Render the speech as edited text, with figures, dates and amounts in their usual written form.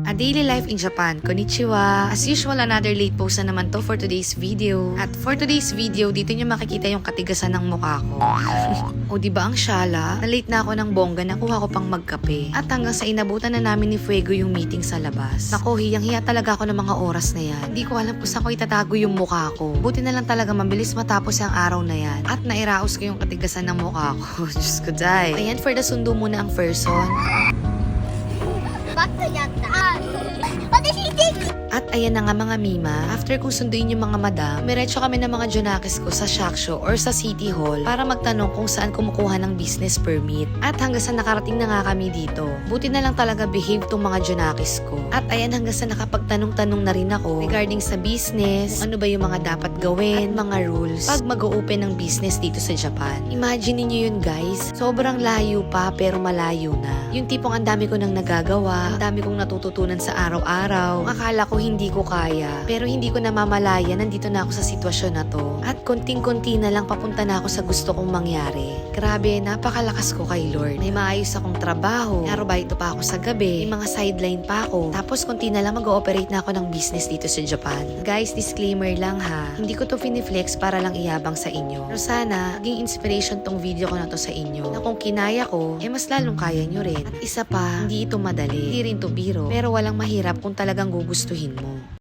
A daily life in Japan. Konnichiwa. As usual, another late post na naman to for today's video. At for today's video, dito nyo makikita yung katigasan ng mukha ko. O diba ang syala? Na-late na ako ng bongga, nakuha ko pang magkape. At hanggang sa inabutan na namin ni Fuego yung meeting sa labas. Nako, hiyang-hiya talaga ako ng mga oras na yan. Hindi ko alam kung saan ko itatago yung mukha ko. Buti na lang talaga mabilis matapos yung araw na yan. At nairaos ko yung katigasan ng mukha ko. Diyos ko, day. Ayan, for the sundo muna ang person. At ayan na nga mga mima, after kong sunduin yung mga madam, miretso kami ng mga Junakis ko sa Shaksho or sa City Hall para magtanong kung saan kumukuha ng business permit. At hanggang sa nakarating na nga kami dito. Buti na lang talaga behave tong mga Junakis ko. At ayan hanggang sa nakapagtanong-tanong na rin ako regarding sa business, kung ano ba yung mga dapat gawin, at mga rules pag mag-open ng business dito sa Japan. Imagine niyo yun guys, sobrang layo pa pero malayo na. Yung tipong ang dami ko nang nagagawa, ang dami kong natututunan sa araw-araw. Akala ko hindi ko kaya. Pero hindi ko namamalaya, nandito na ako sa sitwasyon na to. At konting-konti na lang papunta na ako sa gusto kong mangyari. Grabe, napakalakas ko kay Lord. May maayos akong trabaho, narobayto pa ako sa gabi, may mga sideline pa ako. Tapos konti na lang mag-ooperate na ako ng business dito sa Japan. Guys, disclaimer lang ha. Hindi ko to finiflex para lang iyabang sa inyo. Pero sana, maging inspiration tong video ko na to sa inyo. Na kung kinaya ko, mas lalong kaya nyo rin. At isa pa, hindi ito madali. Hindi rin to biro. Pero walang mahirap kung talagang gugustuhin mo.